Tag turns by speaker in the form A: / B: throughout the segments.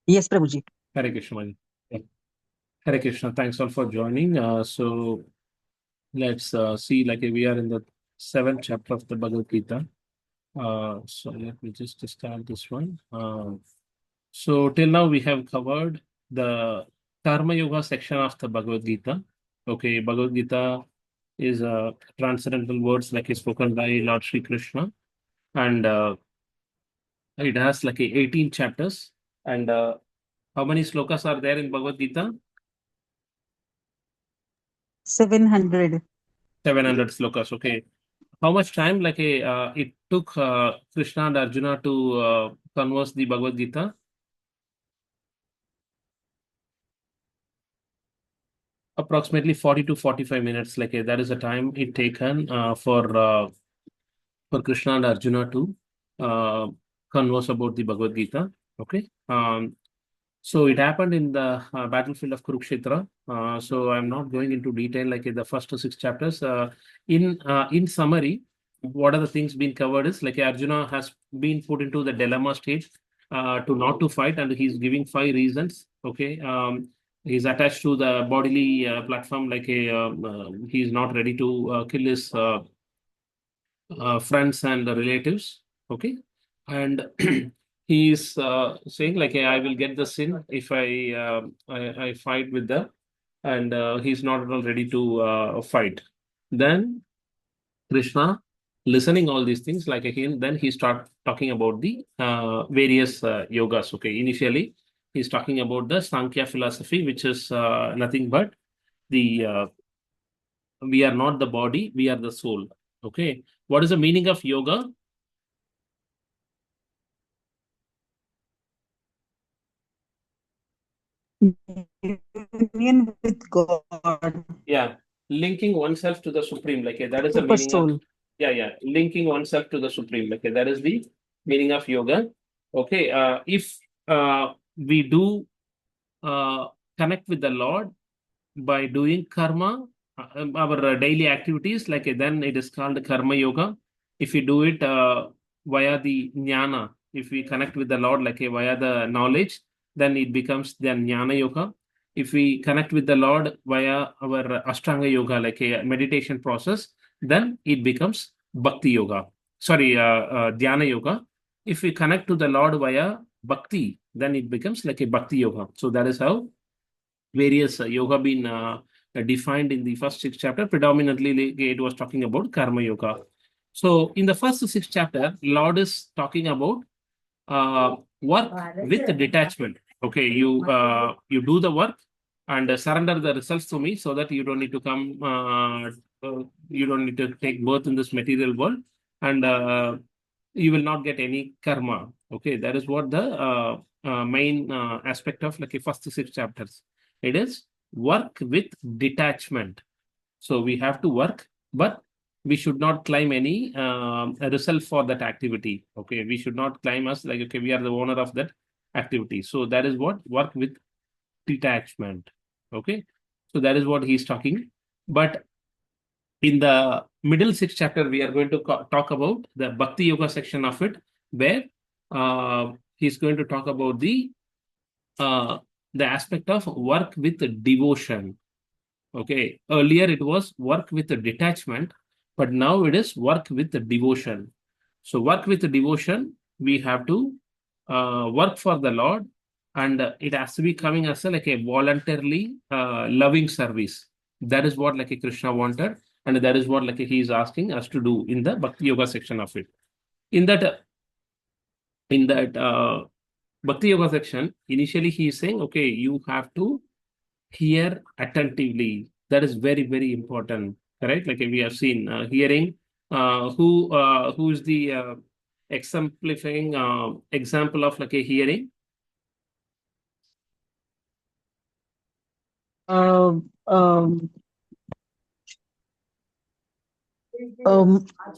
A: Yes, Prabhuji.
B: Hare Krishna. Mani. Yeah. Hare Krishna. Thanks all for joining. So let's see, like we are in the seventh chapter of the Bhagavad Gita. So let me just start this one. So till now we have covered the Karma Yoga section of the Bhagavad Gita. Okay, Bhagavad Gita is transcendental words like is spoken by Lord Sri Krishna, and it has like 18 chapters. And how many slokas are there in Bhagavad Gita?
A: 700.
B: 700 slokas. Okay. How much time it took Krishna and Arjuna to converse the Bhagavad Gita? Approximately 40 to 45 minutes. That is the time it taken for Krishna and Arjuna to uh, converse about the Bhagavad Gita. Okay. So it happened in the battlefield of Kurukshetra. So I'm not going into detail like in the first 6 chapters. In summary, what are the things being covered is like Arjuna has been put into the dilemma stage to not to fight, and he's giving 5 reasons. Okay. He's attached to the bodily platform he's not ready to kill his friends and relatives. Okay. And he is saying like, "Hey, I will get the sin if I fight with them," and he's not at all ready to fight. Then Krishna, listening all these things, then he start talking about the various yogas. Okay, initially he's talking about the Sankhya philosophy, which is nothing but the we are not the body, we are the soul. Okay, what is the meaning of yoga?
A: Union with God.
B: Yeah, linking oneself to the supreme. That is the
A: Super
B: meaning of,
A: soul.
B: yeah, linking oneself to the supreme. That is the meaning of yoga. Okay, if we do uh, connect with the Lord by doing karma, our daily activities, then it is called karma yoga. If we do it via the jnana, if we connect with the Lord via the knowledge, then it becomes the jnana yoga. If we connect with the Lord via our ashtanga yoga, like a meditation process, then it becomes bhakti yoga. Sorry, dhyana yoga. If we connect to the Lord via bhakti, then it becomes like a bhakti yoga. So that is how various yoga been defined in the first 6 chapter. Predominantly, it was talking about karma yoga. So in the first 6 chapter, Lord is talking about work with detachment. Okay, you do the work and surrender the results to me, so that you don't need to come. You don't need to take birth in this material world, and you will not get any karma. Okay, that is what the main aspect of first 6 chapters. It is work with detachment. So we have to work, but we should not claim any result for that activity. Okay, we should not claim us like, okay, we are the owner of that activity. So that is what work with detachment. Okay, so that is what he's talking. But in the middle 6 chapter, we are going to talk about the Bhakti Yoga section of it, where he's going to talk about the aspect of work with devotion. Okay, earlier it was work with detachment, but now it is work with devotion. So work with devotion, we have to work for the Lord, and it has to be coming as like a voluntarily loving service. That is what a Krishna wanted, and that is what he is asking us to do in the Bhakti Yoga section of it. In that Bhakti Yoga section, initially he is saying, okay, you have to hear attentively. That is very, very important. Correct? Like we have seen hearing. Who is the exemplifying example of a hearing?
A: Um, um,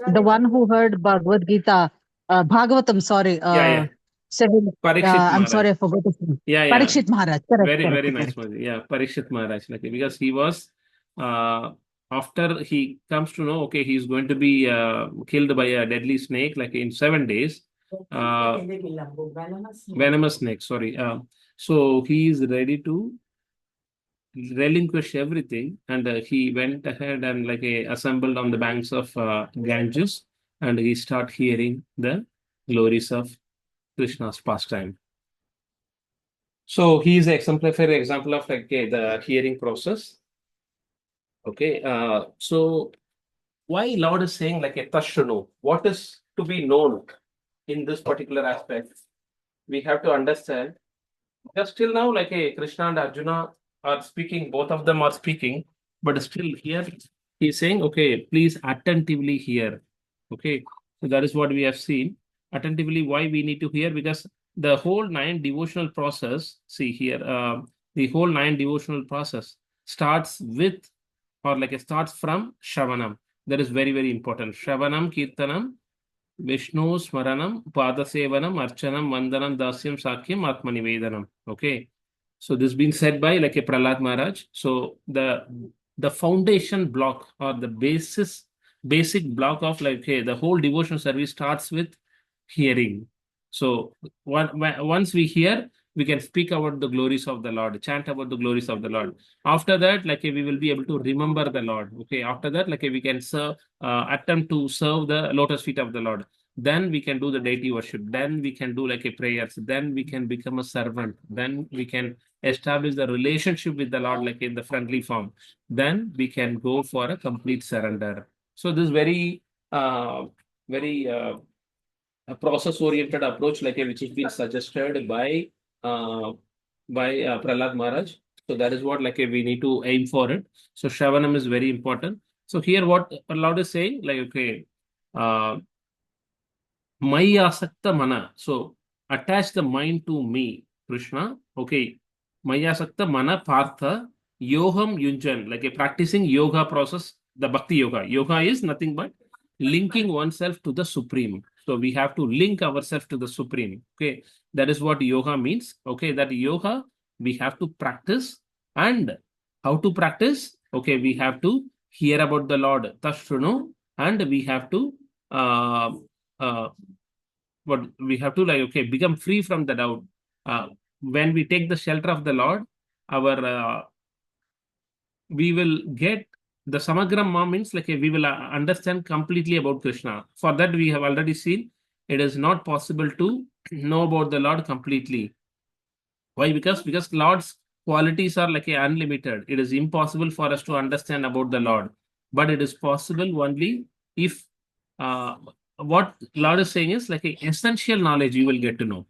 A: the one who heard Bhagavad Gita, Bhagavatam, sorry,
B: Yeah, yeah.
A: seven.
B: Parikshit
A: I'm
B: Maharaj.
A: sorry, I forgot his name.
B: Yeah, yeah.
A: Parikshit Maharaj. Correct,
B: Very,
A: correct,
B: very nice
A: correct.
B: movie. Yeah, Parikshit Maharaj. Because he was after he comes to know, okay, he's going to be killed by a deadly snake, in 7 days. Venomous snake, sorry. So he is ready to relinquish everything, and he went ahead and assembled on the banks of Ganges, and he start hearing the glories of Krishna's pastime. So he is an exemplary example of the hearing process. Okay, so why Lord is saying like a tashunu? What is to be known in this particular aspect? We have to understand. Just till now, Krishna and Arjuna are speaking, both of them are speaking, but still here he's saying, okay, please attentively hear. Okay, so that is what we have seen. Attentively, why we need to hear? Because the whole 9 devotional process, see here, the whole 9 devotional process starts with, or it starts from Shravanam. That is very, very important. Shravanam, Kirtanam, Vishnu Smaranam, Padasevanam, Archanam, Vandanam, Dasyam, Sakyam, Atmanivedanam. Okay. So this being said by a Prahlad Maharaj. So the foundation block, or the basic block of the whole devotional service starts with hearing. So once we hear, we can speak about the glories of the Lord, chant about the glories of the Lord. After that, we will be able to remember the Lord. Okay. After that, we can serve, attempt to serve the lotus feet of the Lord. Then we can do the deity worship. Then we can do a prayers. Then we can become a servant. Then we can establish the relationship with the Lord in the friendly form. Then we can go for a complete surrender. So this very a process-oriented approach, which has been suggested uh, by Prahlad Maharaj. So that is what we need to aim for it. So Shravanam is very important. So here what Prahlad is saying, uh, Maya Sakta Mana. So attach the mind to me, Krishna. Okay. Maya Sakta Mana Partha Yoham Yunjan, like a practicing yoga process, the Bhakti Yoga. Yoga is nothing but linking oneself to the Supreme. So we have to link ourselves to the Supreme. Okay. That is what yoga means. Okay. That yoga we have to practice. And how to practice? Okay. We have to hear about the Lord, Tashrunu, and we have to uh, uh, but we have to become free from the doubt. When we take the shelter of the Lord, our we will get the samagra means we will understand completely about Krishna. For that, we have already seen it is not possible to know about the Lord completely. Why? Because Lord's qualities are unlimited. It is impossible for us to understand about the Lord, but it is possible only if uh, what Lord is saying is essential knowledge you will get to know.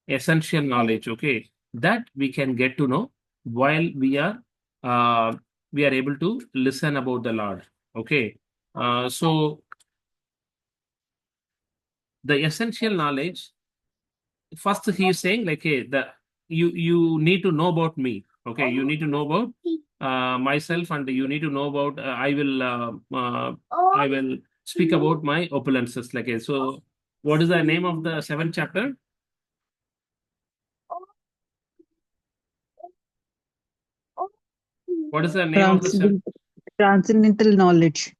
B: Essential knowledge, okay, that we can get to know while uh, we are able to listen about the Lord. Okay, so the essential knowledge, first he is saying hey, you need to know about me. Okay, you need to know about myself, and you need to know about I will speak about my opulences. So what is the name of the 7th chapter? What is the name of the
A: Transcendental knowledge.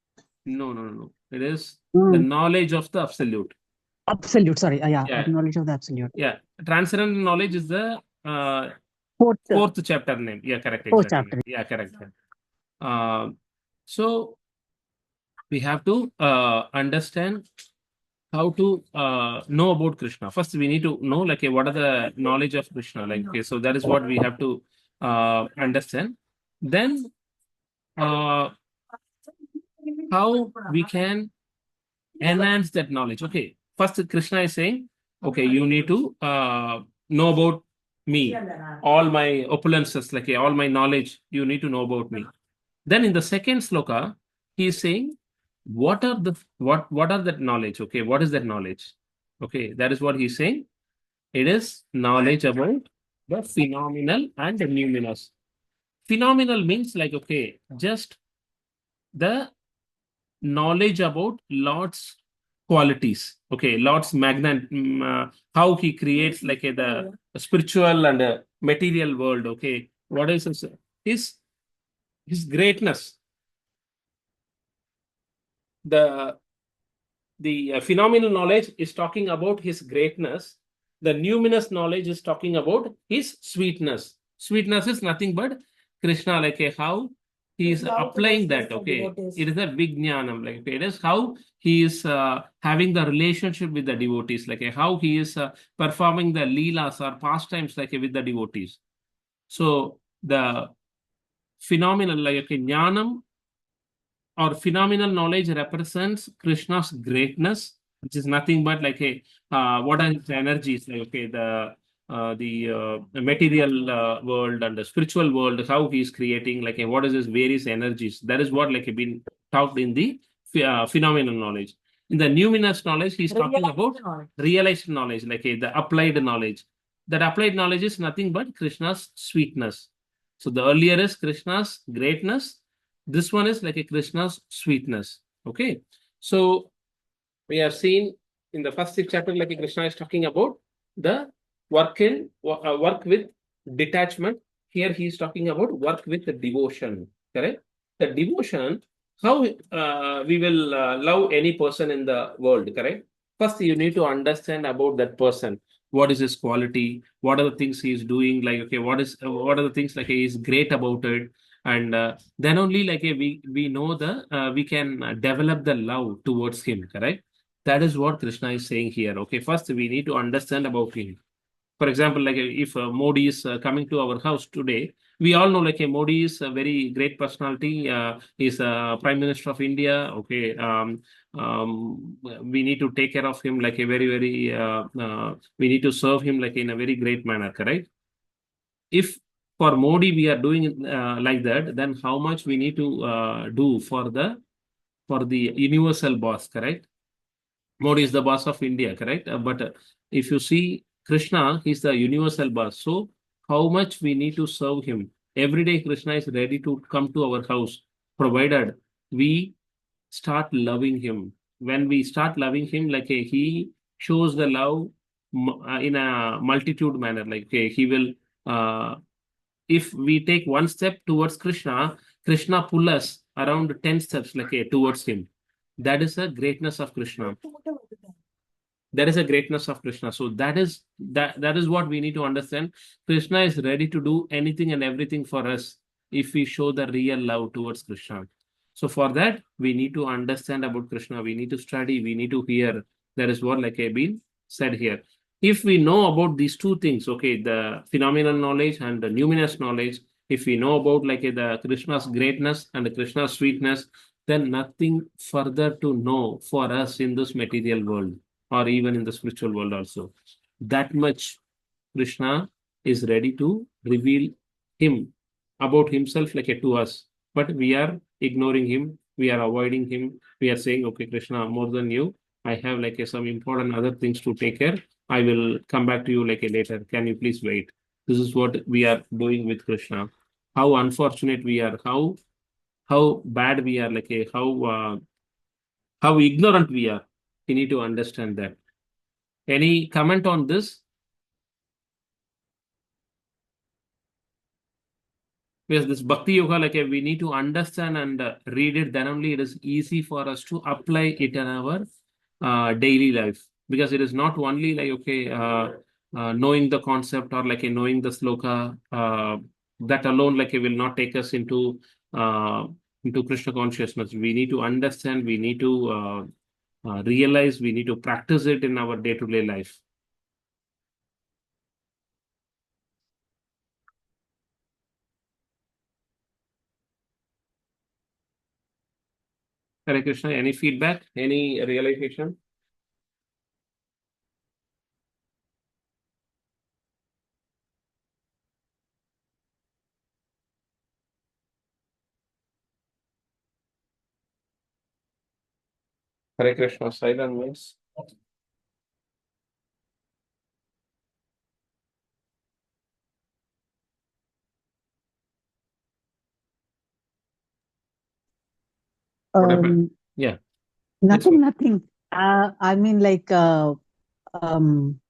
B: No. It is the
A: Mm.
B: knowledge of the absolute.
A: Absolute, sorry. Yeah,
B: Yeah,
A: knowledge of the absolute.
B: yeah. Transcendental knowledge is the
A: Fourth,
B: 4th chapter name. Yeah, correct.
A: fourth
B: Exactly.
A: chapter.
B: Yeah, correct. Uh, so we have to understand how to know about Krishna. First, we need to know what are the knowledge of Krishna. So that is what we have to understand. Then how we can enhance that knowledge. Okay, first Krishna is saying, okay, you need to know about me, all my opulences, all my knowledge, you need to know about me. Then in the second sloka, he is saying, what are that knowledge? Okay, what is that knowledge? Okay, that is what he's saying. It is knowledge about the phenomenal and the numinous. Phenomenal means okay, just the knowledge about Lord's qualities. Okay, Lord's how he creates the spiritual and material world. Okay, what is his greatness? The phenomenal knowledge is talking about his greatness, The numinous knowledge is talking about his sweetness. Sweetness is nothing but Krishna, like how he is applying that. Okay, it is a big jnanam. Like it is how he is having the relationship with the devotees, like how he is performing the leelas or pastimes, like with the devotees. So the phenomenal, like jnanam or phenomenal knowledge represents Krishna's greatness, which is nothing but like a what are his energies, like okay, the material world and the spiritual world, how he is creating, like what is his various energies. That is what like been talked in the phenomenal knowledge. In the numinous knowledge, he's talking about realized knowledge, like the applied knowledge. That applied knowledge is nothing but Krishna's sweetness. So the earlier is Krishna's greatness. This one is like a Krishna's sweetness. Okay. So we have seen in the first six chapters, like Krishna is talking about the work with detachment. Here he is talking about work with the devotion. Correct? The devotion, how we will love any person in the world. Correct? First, you need to understand about that person. What is his quality? What are the things he is doing? Like, okay, what are the things like he is great about it? And then only like we know we can develop the love towards him. Correct? That is what Krishna is saying here. Okay, first we need to understand about him. For example, like if Modi is coming to our house today, we all know like Modi is a very great personality. He's Prime Minister of India. Okay, we need to take care of him like a very we need to serve him like in a very great manner. Correct? If for Modi we are doing it like that, then how much we need to do for the universal boss? Correct? Modi is the boss of India, correct? But if you see Krishna, he's the universal boss. So how much we need to serve him? Every day Krishna is ready to come to our house, provided we start loving him. When we start loving him, like he shows the love in a multitude manner. Like he will, if we take one step towards Krishna, Krishna pull us around 10 steps like towards him. That is the greatness of Krishna. That is a greatness of Krishna. So that is what we need to understand. Krishna is ready to do anything and everything for us if we show the real love towards Krishna. So for that, we need to understand about Krishna. We need to study. We need to hear. That is what like I've been said here. If we know about these two things, okay, the phenomenal knowledge and the numinous knowledge, if we know about like the Krishna's greatness and the Krishna's sweetness, then nothing further to know for us in this material world or even in the spiritual world also. That much Krishna is ready to reveal him about himself like to us. But we are ignoring him, we are avoiding him, we are saying, okay, Krishna, more than you, I have like some important other things to take care. I will come back to you like later. Can you please wait? This is what we are doing with Krishna. How unfortunate we are, how bad we are, like how ignorant we are. We need to understand that. Any comment on this? Because this Bhakti Yoga, like we need to understand and read it, then only it is easy for us to apply it in our daily life. Because it is not only like, okay, knowing the concept or like knowing the sloka, that alone like it will not take us into Krishna consciousness. We need to understand, we need to realize, we need to practice it in our day-to-day life. Hare Krishna, any feedback, any realization? Hare Krishna, silent means. What happened?
A: Um,
B: Yeah.
A: nothing. I mean, like, um,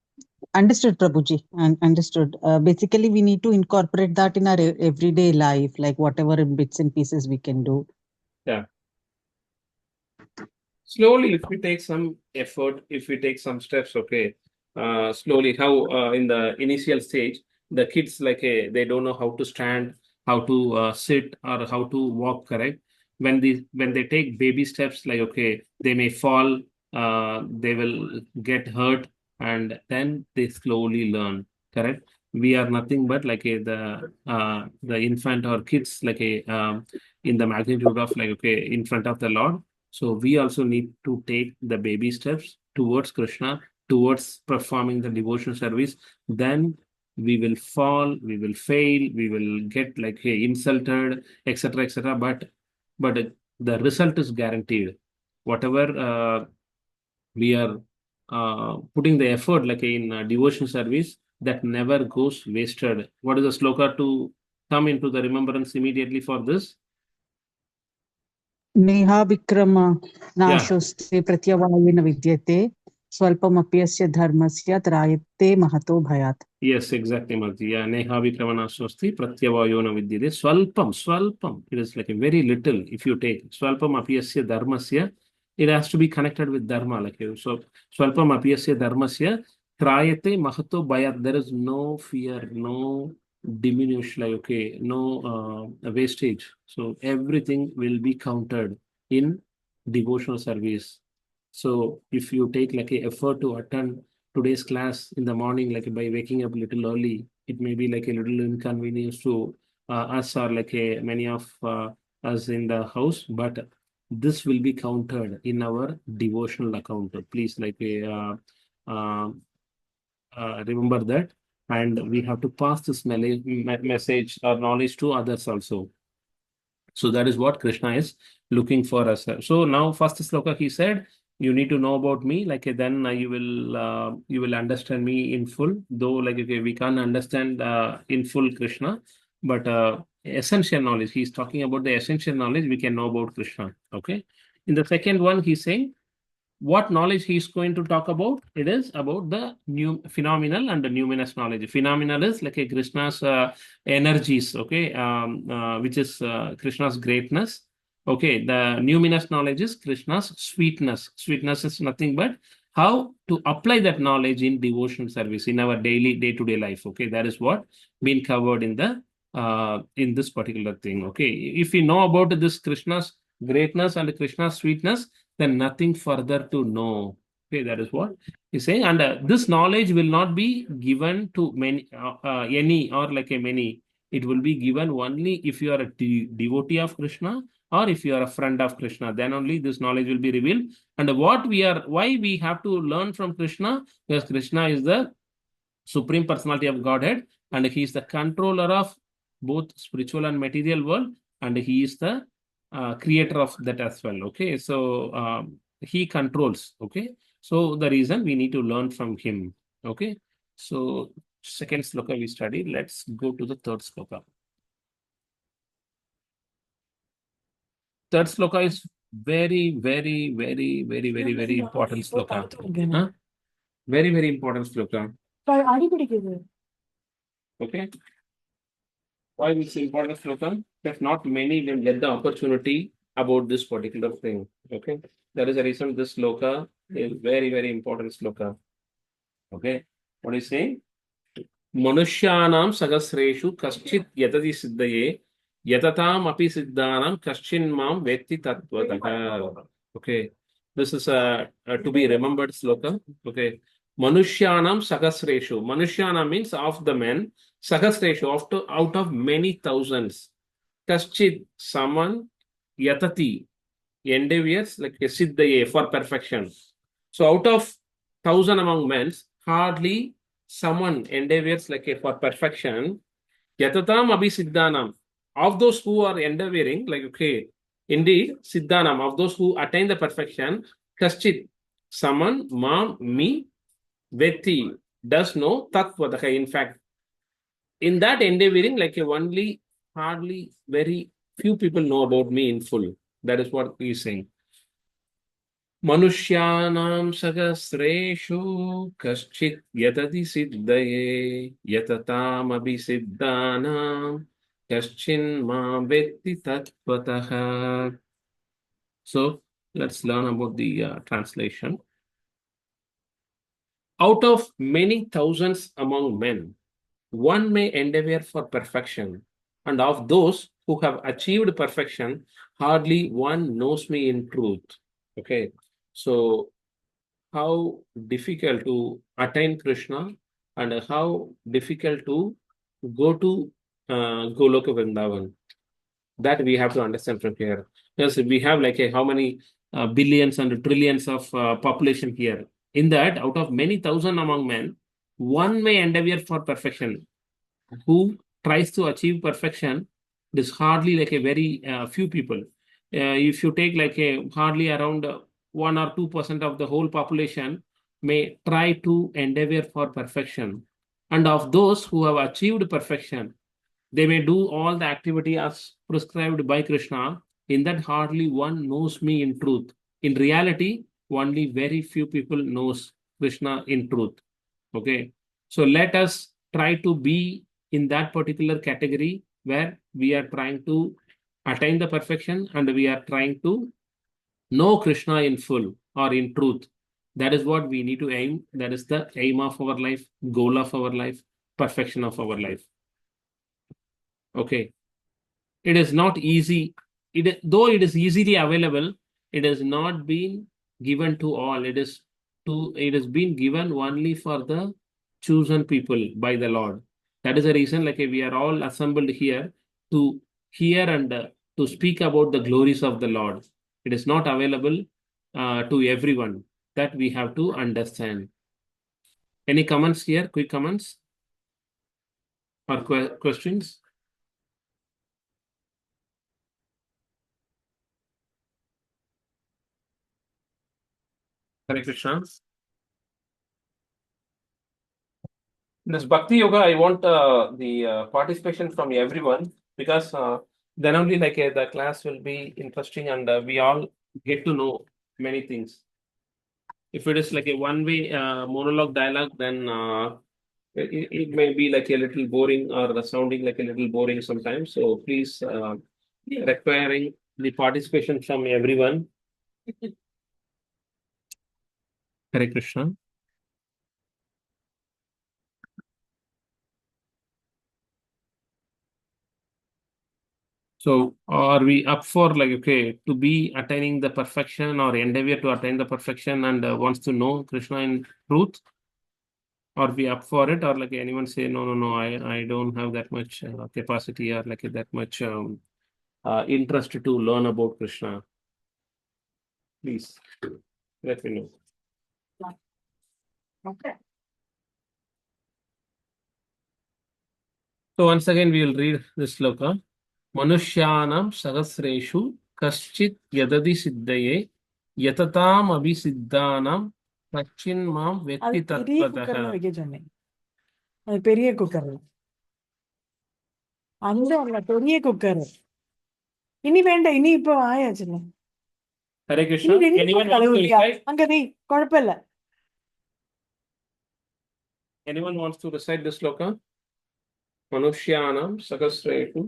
A: understood, Prabhuji, and understood. Basically, we need to incorporate that in our everyday life, like whatever bits and pieces we can do.
B: Yeah. Slowly, if we take some effort, if we take some steps, okay, slowly how in the initial stage, the kids like they don't know how to stand, how to sit, or how to walk correct. When they take baby steps, like okay, they may fall, they will get hurt, and then they slowly learn. Correct. We are nothing but like the infant or kids like in the magnitude of like okay in front of the Lord. So we also need to take the baby steps towards Krishna, towards performing the devotion service. Then we will fall, we will fail, we will get like insulted, etc., etc. But the result is guaranteed. Whatever we are putting the effort like in devotion service, that never goes wasted. What is the sloka to come into the remembrance immediately for this?
A: Neha Vikram
B: Yeah.
A: नाशोस्ते प्रत्यवायेन विद्यते स्वल्पमप्यस्य धर्मस्य त्रायते महतो भयात्.
B: Yes, exactly, Marti. Yeah, neha vikramanaswasti pratyavayona vidyate swalpam, swalpam. It is like a very little. If you take swalpam apiyasya dharmasya, it has to be connected with dharma. Like so, swalpam apiyasya dharmasya trayate mahato bhayat. There is no fear, no diminish, like okay, no wastage. So everything will be counted in devotional service. So if you take like a effort to attend today's class in the morning, like by waking up a little early, it may be like a little inconvenience to us or like many of us in the house, but this will be counted in our devotional account. Please, like uh, remember that, and we have to pass this message or knowledge to others also. So that is what Krishna is looking for us. So now, first sloka, he said, you need to know about me. Like then you will understand me in full. Though like okay, we can't understand in full Krishna, but essential knowledge. He's talking about the essential knowledge we can know about Krishna. Okay. In the second one, he's saying what knowledge he is going to talk about. It is about the new phenomenal and the numinous knowledge. Phenomenal is like a Krishna's energies, okay, which is Krishna's greatness. Okay, the numinous knowledge is Krishna's sweetness. Sweetness is nothing but how to apply that knowledge in devotional service in our daily day-to-day life. Okay, that is what been covered in this particular thing. Okay, if we know about this Krishna's greatness and Krishna's sweetness, then nothing further to know. Okay, that is what he's saying. And this knowledge will not be given to many, any or like a many. It will be given only if you are a devotee of Krishna or if you are a friend of Krishna. Then only this knowledge will be revealed. And why we have to learn from Krishna? Because Krishna is the Supreme Personality of Godhead, and he is the controller of both spiritual and material world, and he is the creator of that as well. Okay, so he controls. Okay, so the reason we need to learn from him. Okay, so second sloka we studied. Let's go to the third sloka. Third sloka is very, very, very, very, very, very important sloka. Huh? Very, very important sloka. Okay. Why it's important sloka? Because not many will get the opportunity about this particular thing. Okay. That is the reason this sloka is very, very important sloka. Okay. What is saying? Manushyanam sagasreshu kaschit yatati siddhaye yatatam api siddhanam kaschin mam vetti tattvataha. Okay. This is to be remembered sloka. Okay. Manushyanam sagasreshu. Manushyanam means of the men. Sahasreshu, out of many thousands. Kaschit, someone, yatati, endeavors, like a siddhaye, for perfection. So out of 1,000 among men, hardly someone endeavors like a for perfection. Yatatam abhi siddhanam. Of those who are endeavoring, like okay, indeed, siddhanam, of those who attain the perfection, kaschit, someone, me, vetti, does know tattvadaha, in fact. In that endeavoring, like only hardly very few people know about me in full. That is what he is saying. Manushyanam sagasreshu kaschit yatati siddhaye yatatam abhisiddhanam kaschin ma vetti tattvataha. So let's learn about the translation. Out of many thousands among men, one may endeavor for perfection, and of those who have achieved perfection, hardly one knows me in truth. Okay, so how difficult to attain Krishna and how difficult to go to Goloka Vrindavan. That we have to understand from here. Because we have like how many billions and trillions of population here. In that, out of many thousand among men, one may endeavor for perfection. Who tries to achieve perfection, it is hardly like a very few people. If you take like a hardly around 1 or 2% of the whole population may try to endeavor for perfection. And of those who have achieved perfection, they may do all the activity as prescribed by Krishna. In that, hardly one knows me in truth. In reality, only very few people knows Krishna in truth. Okay. So let us try to be in that particular category where we are trying to attain the perfection and we are trying to know Krishna in full or in truth. That is what we need to aim. That is the aim of our life, goal of our life, perfection of our life. Okay. It is not easy. Though it is easily available, it has not been given to all. It has been given only for the chosen people by the Lord. That is the reason, like we are all assembled here to hear and to speak about the glories of the Lord. It is not available to everyone. That we have to understand. Any comments here? Quick comments or questions? Hare Krishna. This Bhakti Yoga, I want the participation from everyone because then only like the class will be interesting and we all get to know many things. If it is like a one-way monologue dialogue, then it may be like a little boring or sounding like a little boring sometimes. So please requiring the participation from everyone. Hare Krishna. So are we up for like, okay, to be attaining the perfection or endeavor to attain the perfection and wants to know Krishna in truth? Are we up for it? Or like anyone say, no, I don't have that much capacity or like that much interest to learn about Krishna? Please let me know. Okay. So once again, we will read this sloka. Manushyanam sahasreshu kaschit yadadi siddhaye yatatam abhisiddhanam kachinmam
C: அது
B: vekti
C: பெரிய குக்கர்ல
B: tattvataha.
C: வைக்க சொன்னேன். அது பெரிய குக்கர்ல. அந்த அல்ல பெரிய குக்கர். இனி வேண்டாம், இனி இப்ப ஆயாச்சுல்ல.
B: Hare
C: இனி
B: Krishna.
C: ரெண்டு
B: Anyone
C: பேர்
B: wants to
C: கழுவுறியா?
B: recite?
C: அங்க வை, குழப்பம் இல்ல.
B: Anyone wants to recite this sloka? Manushyanam sahasreshu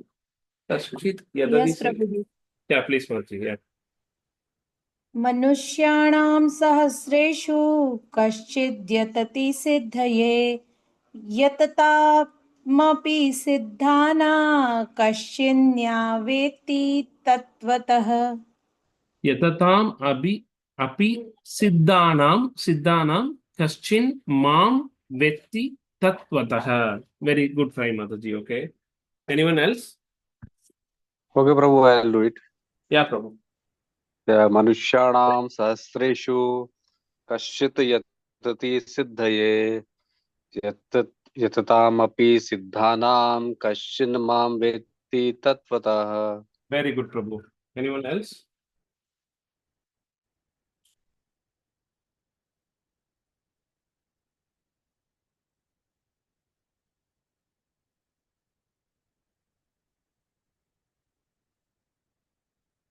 B: kaschit yadadi
D: Yes,
B: siddhaye.
D: Prabhuji.
B: Yeah, please, Marji. Yeah.
D: मनुष्याणां सहस्रेषु कश्चिद्यतति सिद्धये यततामपि सिद्धानां कश्चिन्न्यावेत्ति तत्त्वतः
B: Yatatam api siddhanam kaschin mam vetti tattvataha. Very good try, Mataji. Okay. Anyone else?
E: Okay, Prabhu, I'll do it.
B: Yeah, Prabhu.
E: मनुष्याणां सहस्रेषु कश्चित् यतति सिद्धये यततामपि सिद्धानां कश्चिन् मां वेत्ति तत्त्वतः.
B: Very good, Prabhu. Anyone else?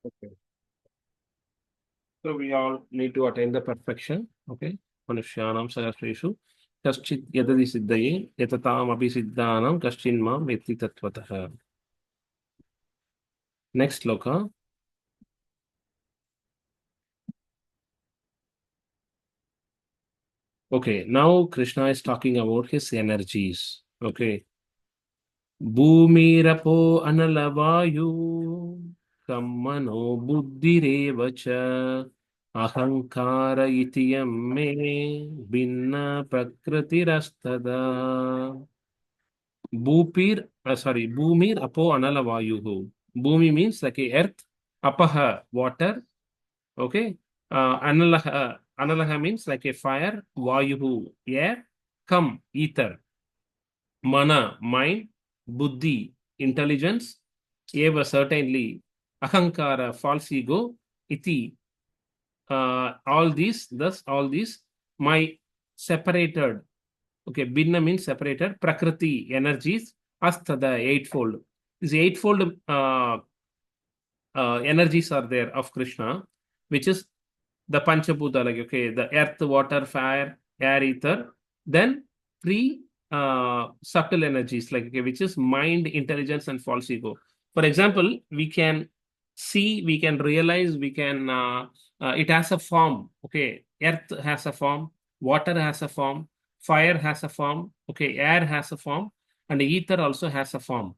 B: Okay. So we all need to attain the perfection. Okay. Manushyanam sahasreshu kaschit yadadi siddhaye yatatam api siddhanam kaschin mam vetti tattvataha. Next sloka. Okay, now Krishna is talking about his energies. Okay. Bhumirapo analavayu kammano buddhirevacha ahankara itiyam me binna prakritirastada. Bhumir apo analavayuhu. Bhumi means like a earth, apaha water, okay. Analaha means like a fire, vayuhu air, kam ether, mana mind, buddhi intelligence, eva certainly, ahankara false ego, iti all these, thus all these, my separated. Okay, Binna means separated. Prakriti, energies, Astada, eightfold. These eightfold energies are there of Krishna, which is the Panchabhuta, like, okay, the earth, water, fire, air, ether. Then three subtle energies, like, okay, which is mind, intelligence, and false ego. For example, we can see, we can realize, we can, it has a form. Okay, earth has a form, water has a form, fire has a form, okay, air has a form, and ether also has a form.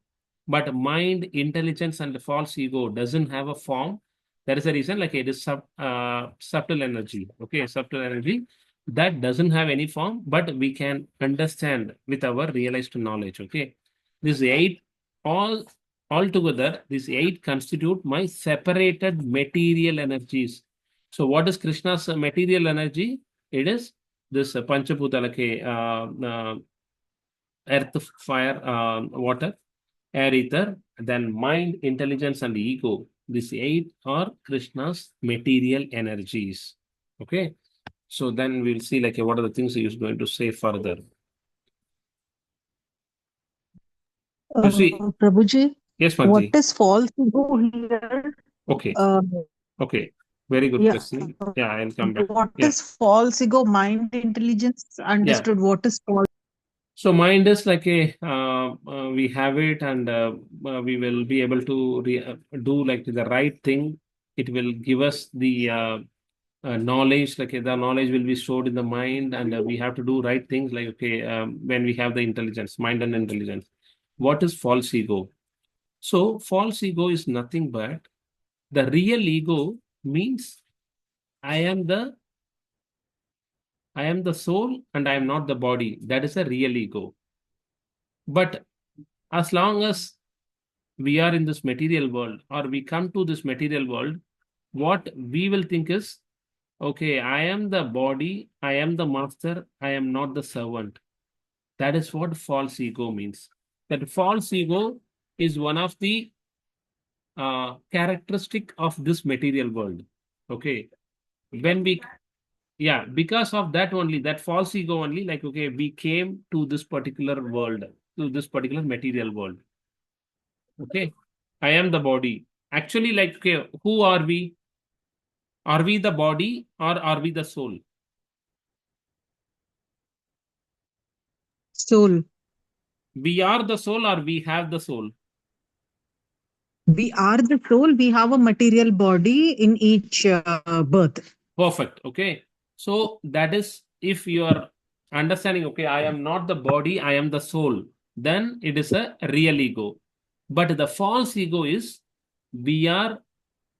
B: But mind, intelligence, and the false ego doesn't have a form. That is the reason, like, it is subtle energy. Okay, subtle energy that doesn't have any form, but we can understand with our realized knowledge. Okay, these eight, all together, these eight constitute my separated material energies. So, what is Krishna's material energy? It is this Panchabhuta, like earth, fire, water, air, ether, then mind, intelligence, and ego. These eight are Krishna's material energies. Okay. So then we'll see, like, what are the things he is going to say further. You see,
A: Prabhuji,
B: yes,
A: what
B: Marji.
A: is false ego here?
B: Okay.
A: Uh,
B: Okay. Very good
A: yeah.
B: question. Yeah, I'll come back.
A: What
B: Yeah.
A: is false ego? Mind, intelligence, understood. What is false?
B: So mind is like a we have it, and we will be able to do like the right thing. It will give us the knowledge, like the knowledge will be stored in the mind, and we have to do right things, like, okay, when we have the intelligence, mind and intelligence. What is false ego? So false ego is nothing but the real ego means I am the soul and I am not the body. That is a real ego. But as long as we are in this material world, or we come to this material world, what we will think is, okay, I am the body, I am the master, I am not the servant. That is what false ego means. That false ego is one of the characteristic of this material world. Okay. When we, yeah, because of that only, that false ego only, like, okay, we came to this particular world, to this particular material world. Okay. I am the body. Actually, like, okay, who are we? Are we the body or are we the soul?
A: Soul.
B: We are the soul or we have the soul?
A: We are the soul. We have a material body in each birth.
B: Perfect. Okay. So that is, if you are understanding, okay, I am not the body, I am the soul, then it is a real ego. But the false ego is we are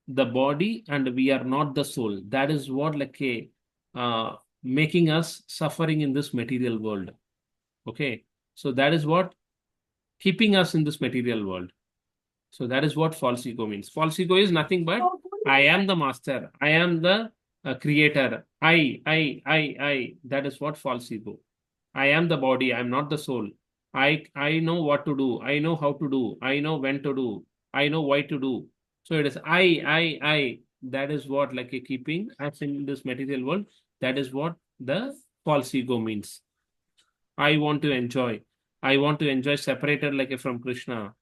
B: the body and we are not the soul. That is what, like, a making us suffering in this material world. Okay. So that is what keeping us in this material world. So that is what false ego means. False ego is nothing but I am the master, I am the creator, I. That is what false ego. I am the body, I am not the soul. I know what to do, I know how to do, I know when to do, I know why to do. So it is I. That is what, like, a keeping us in this material world. That is what the false ego means. I want to enjoy. I want to enjoy separated, like, from Krishna.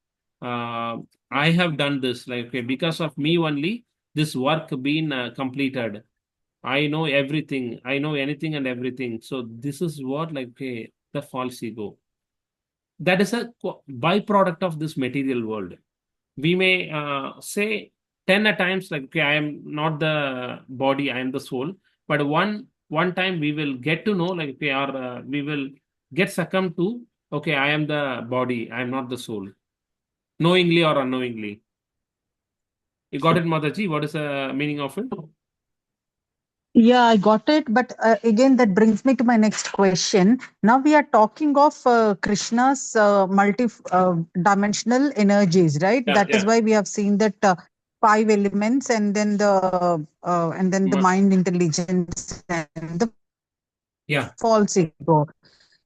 B: I have done this, like, okay, because of me only this work been completed. I know everything. I know anything and everything. So this is what, like, okay, the false ego. That is a byproduct of this material world. We may say 10 times, like, okay, I am not the body, I am the soul. But one one time we will get to know, like, okay, or we will get succumbed to, okay, I am the body, I am not the soul, knowingly or unknowingly. You got it, Mataji? What is the meaning of it?
A: Yeah, I got it. But again, that brings me to my next question. Now we are talking of Krishna's multi-dimensional energies, right?
B: Yeah,
A: That is
B: yeah.
A: why we have seen that 5 elements, and then the mind intelligence and the
B: Yeah.
A: false ego.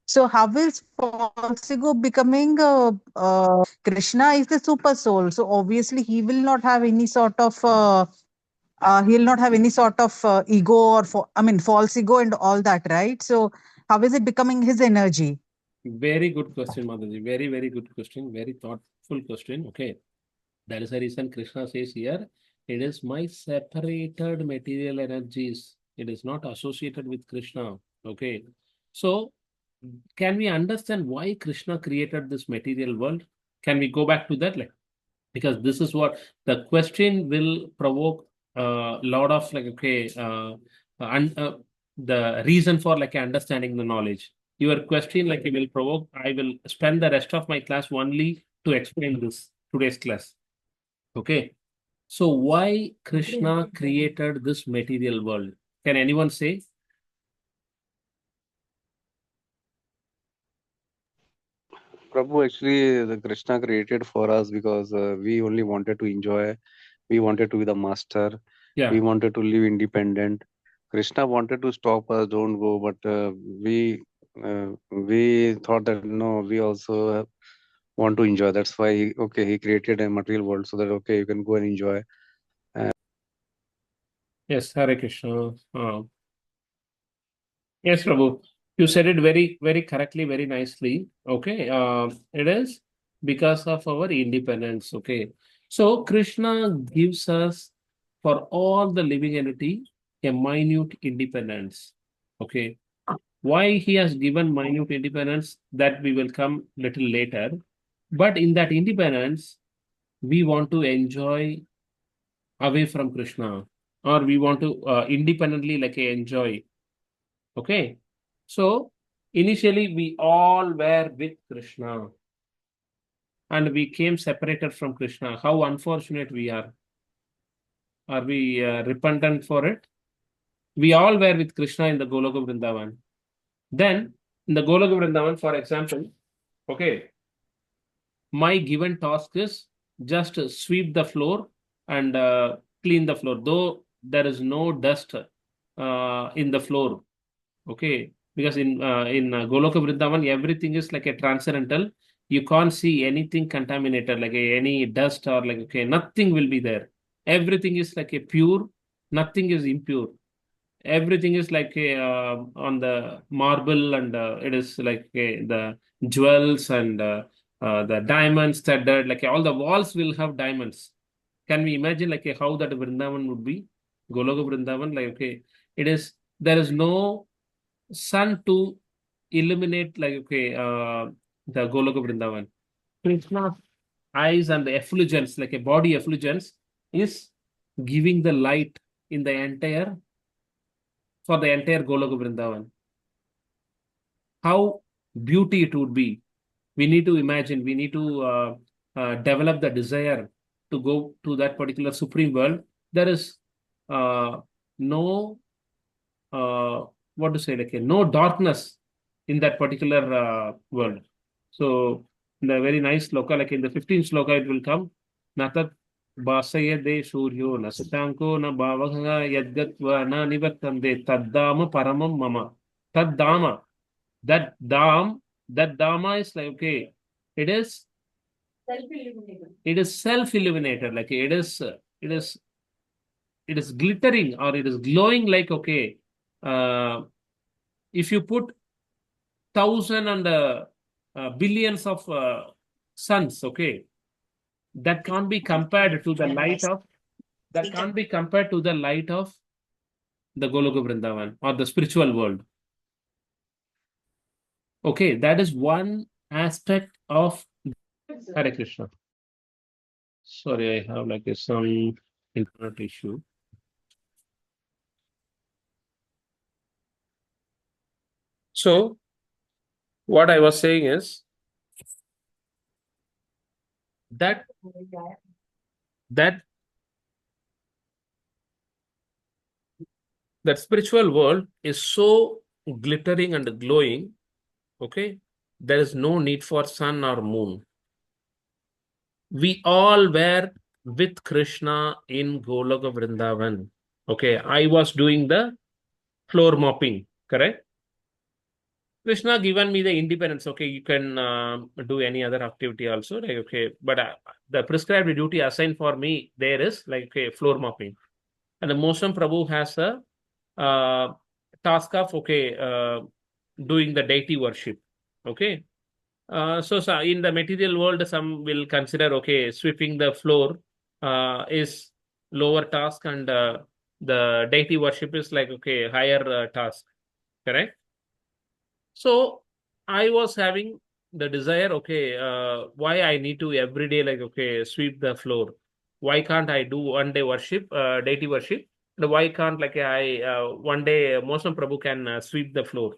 A: So how is false ego becoming Krishna is the super soul. So obviously he will not have any sort of he'll not have any sort of ego or false ego and all that, right? So how is it becoming his energy?
B: Very good question, Mataji. Very, very good question. Very thoughtful question. Okay. That is the reason Krishna says here, it is my separated material energies. It is not associated with Krishna. Okay. So, can we understand why Krishna created this material world? Can we go back to that? Like, because this is what the question will provoke a lot of, like, okay, the reason for, like, understanding the knowledge. Your question, like, it will provoke. I will spend the rest of my class only to explain this today's class. Okay. So why Krishna created this material world? Can anyone say?
E: Prabhu, actually, the Krishna created for us because we only wanted to enjoy. We wanted to be the master.
B: Yeah.
E: We wanted to live independent. Krishna wanted to stop us, don't go, but we thought that no, we also want to enjoy. That's why he created a material world so that okay, you can go and enjoy.
B: Yes, Hare Krishna. Yes, Prabhu. You said it very, very correctly, very nicely. Okay. It is because of our independence. Okay. So Krishna gives us, for all the living entity, a minute independence. Okay. Why he has given minute independence, that we will come little later. But in that independence, we want to enjoy away from Krishna, or we want to independently, like, enjoy. Okay. So initially we all were with Krishna and we came separated from Krishna. How unfortunate we are. Are we repentant for it? We all were with Krishna in the Goloka Vrindavan. Then in the Goloka Vrindavan, for example, okay, my given task is just sweep the floor and clean the floor, though there is no dust in the floor. Okay, because in Goloka Vrindavan, everything is like a transcendental. You can't see anything contaminated, like any dust or like, okay, nothing will be there. Everything is like a pure, nothing is impure. Everything is like a, on the marble, and it is like the jewels and the diamonds that like all the walls will have diamonds. Can we imagine like how that Vrindavan would be? Goloka Vrindavan, like, okay, it is, there is no sun to illuminate, like, okay, the Goloka Vrindavan. Krishna's eyes and the effulgence, like a body effulgence, is giving the light in the entire, for the entire Goloka Vrindavan. How beauty it would be. We need to imagine, we need to develop the desire to go to that particular supreme world. There is no what to say, like no darkness in that particular world. So in the very nice sloka, like in the 15th sloka, it will come. Natat basayade suryo nasatanko na bhavagha yadgatva na nivattande taddama paramam mama. Taddama. That dam, that dama is like, okay, it is self-illuminated. Like it is glittering, or it is glowing, like, okay, if you put 1,000 and billions of suns, okay, that can't be compared to the light of, that can't be compared to the light of the Goloka Vrindavan or the spiritual world. Okay, that is one aspect of Hare Krishna. Sorry, I have like some internet issue. So what I was saying is that that that spiritual world is so glittering and glowing. Okay, there is no need for sun or moon. We all were with Krishna in Goloka Vrindavan. Okay, I was doing the floor mopping, correct? Krishna given me the independence. Okay, you can do any other activity also. Like, okay, but the prescribed duty assigned for me there is like, okay, floor mopping. And the Mosam Prabhu has a task of, okay, doing the deity worship. Okay. So in the material world, some will consider, okay, sweeping the floor is lower task, and the deity worship is like, okay, higher task. Correct? So I was having the desire, okay, why I need to every day, like, okay, sweep the floor? Why can't I do one day worship, deity worship? And why can't, like, I one day Mosam Prabhu can sweep the floor?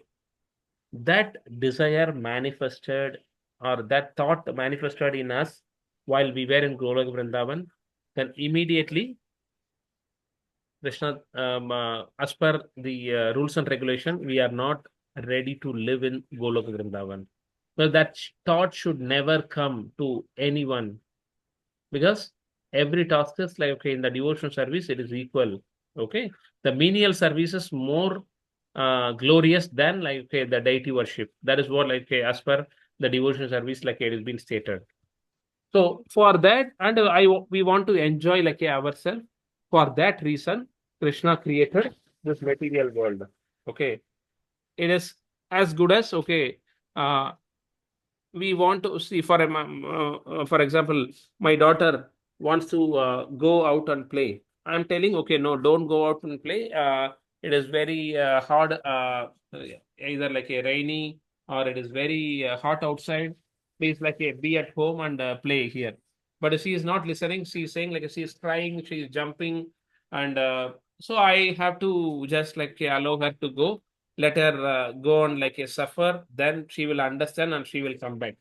B: That desire manifested, or that thought manifested in us while we were in Golok Vrindavan. Then immediately, Krishna, as per the rules and regulation, we are not ready to live in Golok Vrindavan. But that thought should never come to anyone, because every task is like, okay, in the devotional service, it is equal. Okay, the menial service is more glorious than, like, okay, the deity worship. That is what, like, okay, as per the devotional service, like it has been stated. So for that, and we want to enjoy, like, ourselves. For that reason, Krishna created this material world. Okay, it is as good as, okay, we want to see, for example, my daughter wants to go out and play. I'm telling, okay, no, don't go out and play. It is very hard, either like a rainy or it is very hot outside. Please, like, be at home and play here. But she is not listening. She is saying, like, she is crying, she is jumping, and so I have to just, like, allow her to go. Let her go on, like, a suffer, then she will understand and she will come back.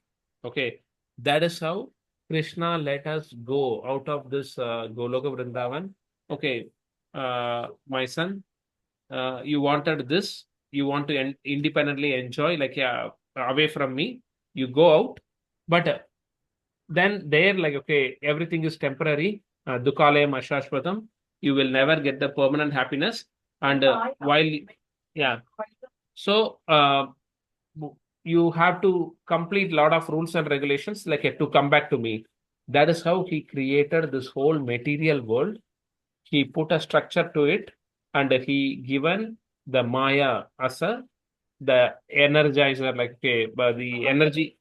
B: Okay, that is how Krishna let us go out of this Goloka Vrindavan. Okay, my son, you wanted this, you want to independently enjoy, like, away from me, you go out. But then there, like, okay, everything is temporary. Dukalayam ashashvatam. You will never get the permanent happiness. And while, yeah, so you have to complete lot of rules and regulations, like, to come back to me. That is how he created this whole material world. He put a structure to it, and he given the Maya as the energizer, like, okay, but the energy,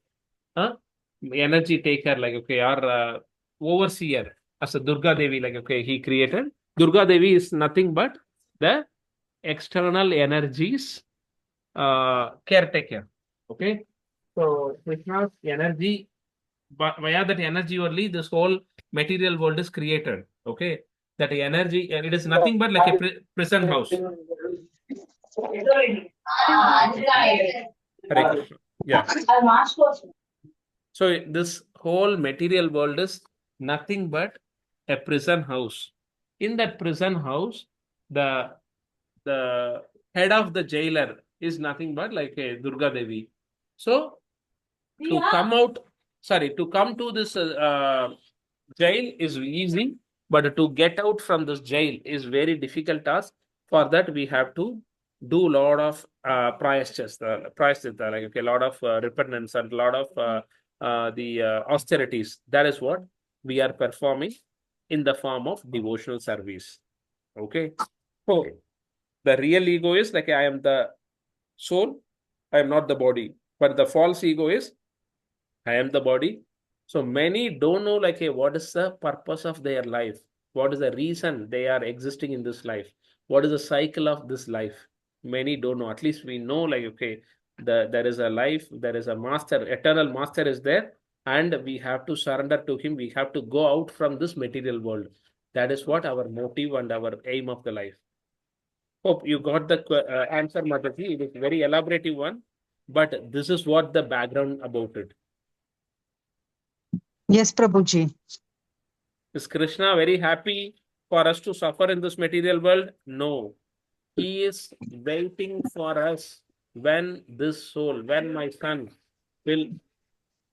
B: energy taker, like, okay, or overseer, as a Durga Devi, like, okay, he created. Durga Devi is nothing but the external energies caretaker. Okay, so Krishna's energy, via that energy only, this whole material world is created. Okay, that energy, and it is nothing but like a prison house. Hare Krishna. Yeah. So this whole material world is nothing but a prison house. In that prison house, the head of the jailer is nothing but like a Durga Devi. So to come out, sorry, to come to this jail is easy, but to get out from this jail is very difficult task. For that, we have to do a lot of prayaschitta, like, okay, a lot of repentance and a lot of the austerities. That is what we are performing in the form of devotional service. Okay. So the real ego is like, I am the soul, I am not the body. But the false ego is, I am the body. So many don't know, like, hey, what is the purpose of their life? What is the reason they are existing in this life? What is the cycle of this life? Many don't know. At least we know, like, okay, there is a life, there is a master, eternal master is there, and we have to surrender to him. We have to go out from this material world. That is what our motive and our aim of the life. Hope you got the answer, Mataji. It is very elaborative one. but this is what the background about it.
A: Yes, Prabhuji.
B: Is Krishna very happy for us to suffer in this material world? No. He is waiting for us when this soul, when my son will,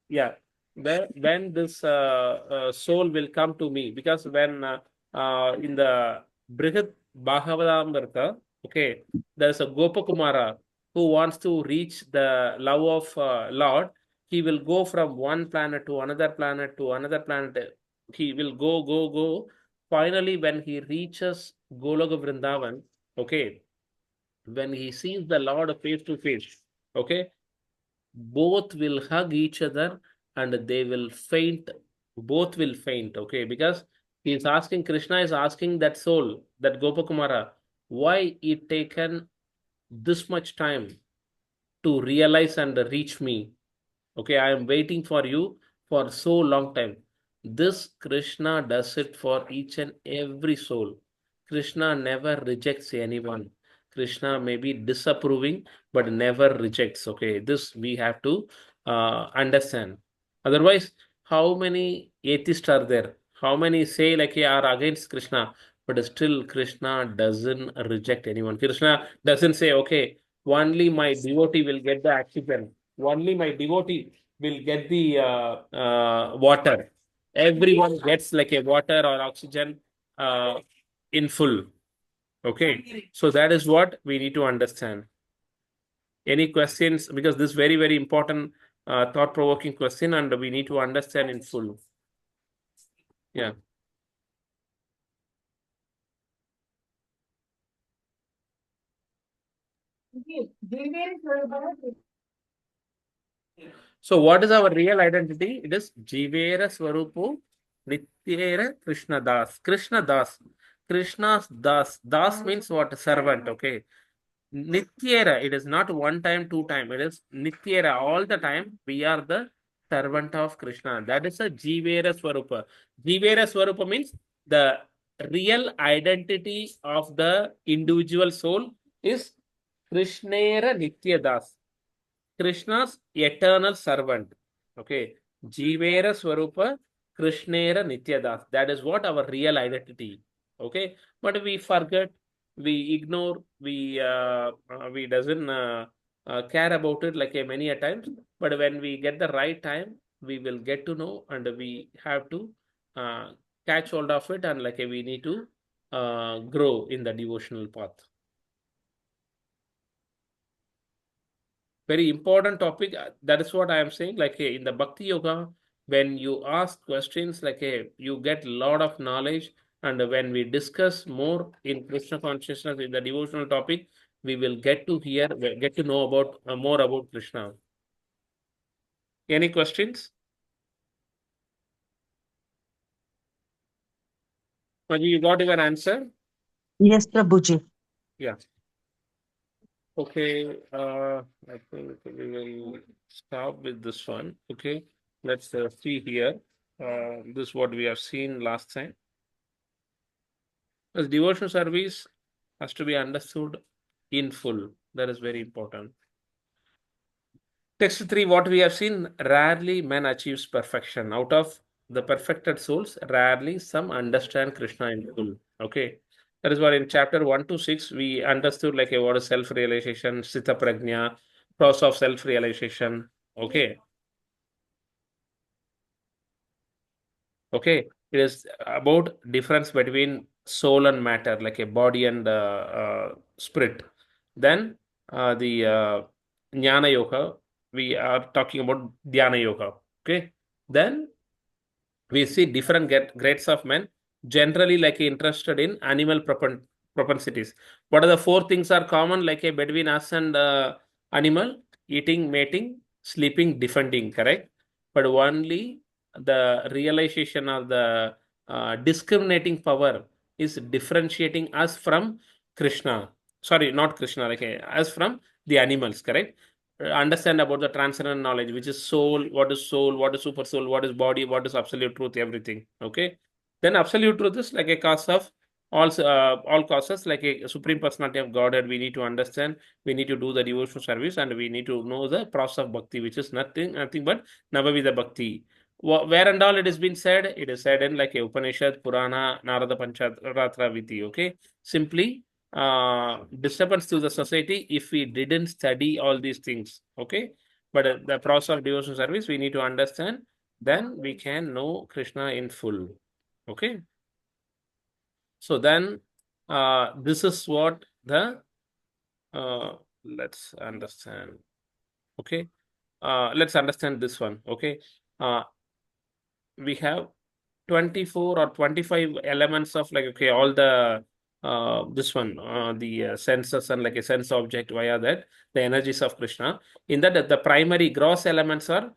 B: yeah, when this soul will come to me. Because when in the Brihad Bhagavatamrita, okay, there's a Gopakumara who wants to reach the love of Lord. He will go from one planet to another planet to another planet. He will go. Finally, when he reaches Goloka Vrindavan, okay, when he sees the Lord face to face, okay, both will hug each other and they will faint. Both will faint, okay, because he is asking, Krishna is asking that soul, that Gopakumara, why it taken this much time to realize and reach me? Okay, I am waiting for you for so long time. This Krishna does it for each and every soul. Krishna never rejects anyone. Krishna may be disapproving, but never rejects. Okay, this we have to understand. Otherwise, how many atheists are there? How many say like they are against Krishna, but still Krishna doesn't reject anyone. Krishna doesn't say, okay, only my devotee will get the oxygen. Only my devotee will get the water. Everyone gets like a water or oxygen in full. Okay, so that is what we need to understand. Any questions? Because this is very, very important thought-provoking question, and we need to understand in full. Yeah. So what is our real identity? It is Jivera Swarupu Nityera Krishna Das. Krishna Das. Krishna's Das. Das means what? Servant. Okay. Nityera. It is not one time, two time. It is Nityera. All the time we are the servant of Krishna. That is a Jivera Swarupa. Jivera Swarupa means the real identity of the individual soul is Krishnera Nitya Das. Krishna's eternal servant. Okay. Jivera Swarupa Krishnera Nityadas. That is what our real identity. Okay. But we forget, we ignore, we doesn't care about it like many a times. But when we get the right time, we will get to know, and we have to catch hold of it, and like we need to grow in the devotional path. Very important topic. That is what I am saying. Like in the Bhakti Yoga, when you ask questions, like you get a lot of knowledge. And when we discuss more in Krishna consciousness in the devotional topic, we will get to hear, get to know about more about Krishna. Any questions? Maji, you got your answer?
A: Yes, Prabhuji.
B: Yeah. Okay, I think we will stop with this one. Okay, let's see here. This is what we have seen last time. As devotional service has to be understood in full. That is very important. Text 3, what we have seen, rarely man achieves perfection. Out of the perfected souls, rarely some understand Krishna in full. Okay. That is what in chapter 1 to 6, we understood like what is self-realization, Sthita Prajna, process of self-realization. Okay. Okay. It is about difference between soul and matter, like a body and spirit. Then the Jnana Yoga, we are talking about Dhyana Yoga. Okay. Then we see different grades of men, generally like interested in animal propensities. What are the four things are common like between us and animal? Eating, mating, sleeping, defending, correct? But only the realization of the discriminating power is differentiating us from Krishna. Sorry, not Krishna, like us from the animals, correct? Understand about the transcendent knowledge, which is soul, what is super soul, what is body, what is absolute truth, everything. Okay. Then absolute truth is like a cause of all causes, like a Supreme Personality of Godhead, we need to understand, we need to do the devotional service, and we need to know the process of bhakti, which is nothing but Navavida Bhakti. Where and all it has been said, it is said in like a Upanishad, Purana, Narada Pancharatra Viti. Okay, simply disturbance to the society if we didn't study all these things. Okay, but the process of devotional service we need to understand, then we can know Krishna in full. Okay, so then this is what the let's understand. Okay, let's understand this one. Okay, we have 24 or 25 elements of like, okay, all the this one, the senses and like a sense object via that, the energies of Krishna. In that, the primary gross elements are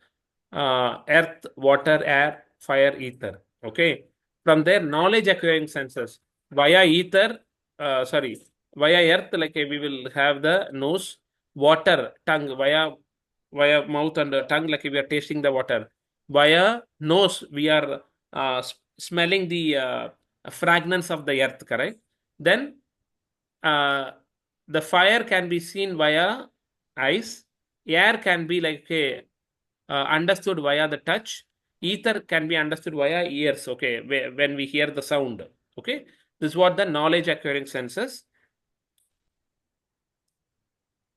B: earth, water, air, fire, ether. Okay. From there, knowledge acquiring senses via ether, via earth, like we will have the nose, water, tongue, via mouth and tongue, like we are tasting the water. Via nose, we are smelling the fragrance of the earth, correct? Then the fire can be seen via eyes. Air can be like understood via the touch. Ether can be understood via ears. Okay, when we hear the sound. Okay, this is what the knowledge acquiring senses.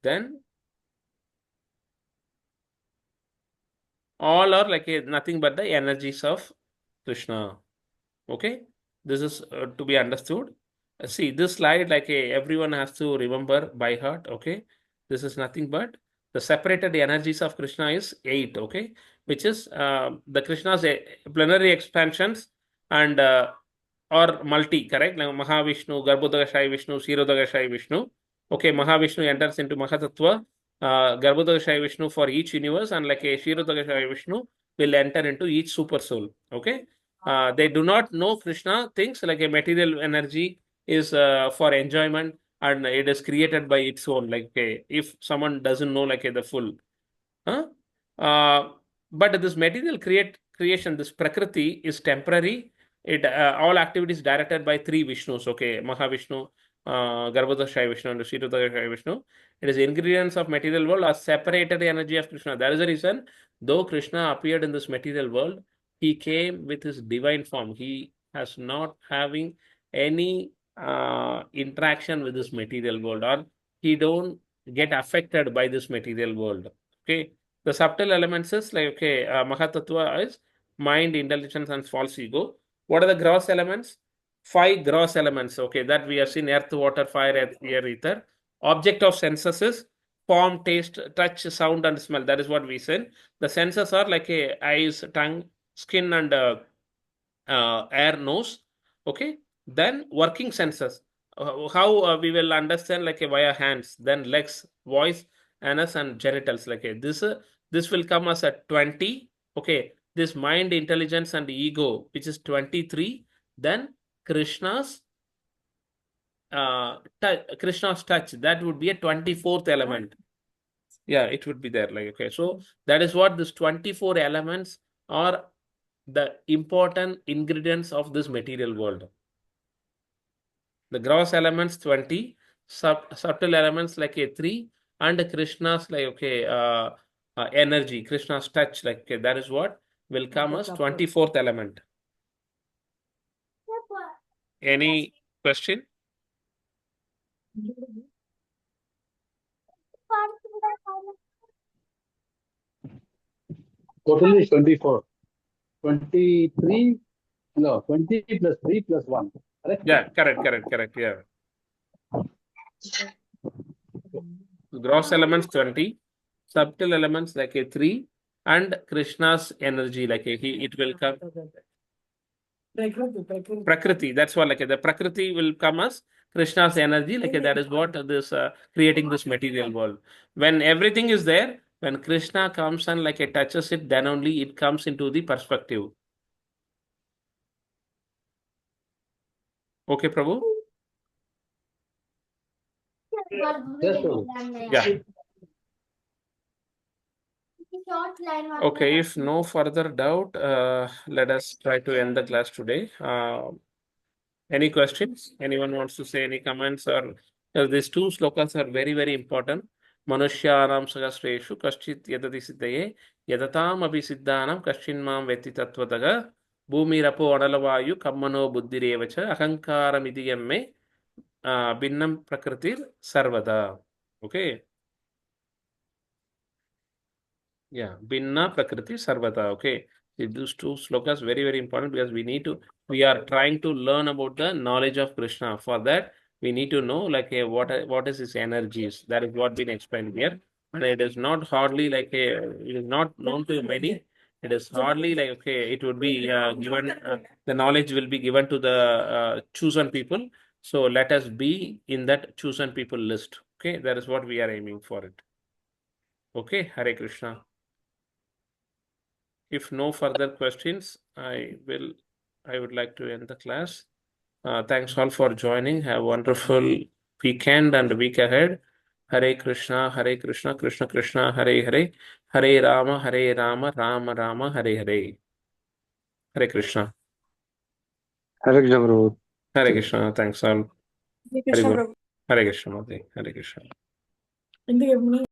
B: Then all are like nothing but the energies of Krishna. Okay, this is to be understood. See this slide, like everyone has to remember by heart. Okay, this is nothing but the separated energies of Krishna is 8. Okay, which is the Krishna's plenary expansions and or multi, correct? Like Mahavishnu, Garbhodakashai Vishnu, Kshirodakashai Vishnu. Okay, Mahavishnu enters into Mahatattva, Garbhodakashai Vishnu for each universe, and like a Kshirodakashai Vishnu will enter into each super soul. Okay, they do not know Krishna thinks like a material energy is for enjoyment and it is created by its own. Like if someone doesn't know like the full, but this material creation, this Prakriti is temporary. It all activities directed by 3 Vishnus. Okay, Mahavishnu, Garbhodakashai Vishnu, and Kshirodakashai Vishnu. It is ingredients of material world are separated energy of Krishna. That is the reason, though Krishna appeared in this material world, he came with his divine form. He has not having any interaction with this material world, or he don't get affected by this material world. Okay, the subtle elements is like, okay, Mahatattva is mind, intelligence, and false ego. What are the gross elements? 5 gross elements. Okay, that we have seen: earth, water, fire, air, ether. Object of senses is form, taste, touch, sound, and smell. That is what we said. The senses are like eyes, tongue, skin, and air, nose. Okay, then working senses. How we will understand like via hands, then legs, voice, anus, and genitals. Like this will come as a 20. Okay, this mind, intelligence, and ego, which is 23. Then Krishna's touch, that would be a 24th element. Yeah, it would be there. Like, okay, so that is what this 24 elements are, the important ingredients of this material world. The gross elements 20, subtle elements like a 3, and Krishna's like, okay, energy, Krishna's touch, like, okay, that is what will come as 24th element. Any question?
F: Totally 24. 23, no, 20 plus 3 plus 1. Correct?
B: Yeah, correct. Yeah. Gross elements 20, subtle elements like a 3, and Krishna's energy, like it will come. Prakriti, that's what, like the Prakriti will come as Krishna's energy, like that is what this creating this material world. When everything is there, when Krishna comes and like it touches it, then only it comes into the perspective. Okay, Prabhu?
F: Yes, Prabhu.
B: Yeah. Okay, if no further doubt, let us try to end the class today. Any questions? Anyone wants to say any comments? Or these two slokas are very, very important. Manushyanam sahasreshu kaschit yadati siddhaye yadatam abhi siddhanam kaschinmam vetti tattvataga bhumirapo adalavayu kammano buddhirevacha ahankaram idiyamme binnam prakritir sarvada. Okay. Yeah, Binna Prakriti Sarvata. Okay. These two slokas very, very important because we are trying to learn about the knowledge of Krishna. For that, we need to know like what is his energies. That is what been explained here. And it is not hardly like it is not known to many. It is hardly like it would be given. The knowledge will be given to the chosen people. So let us be in that chosen people list. Okay, that is what we are aiming for it. Okay, Hare Krishna. If no further questions, I would like to end the class. Thanks all for joining. Have a wonderful weekend and week ahead. Hare Krishna, Krishna Krishna, Hare Hare, Hare Rama, Rama Rama, Hare Hare. Hare Krishna.
E: Hare Krishna, Prabhu.
B: Hare Krishna. Thanks all.
C: Krishna
B: Hare
C: Prabhu.
B: Hare Krishna. Hare Krishna.
C: In the evening.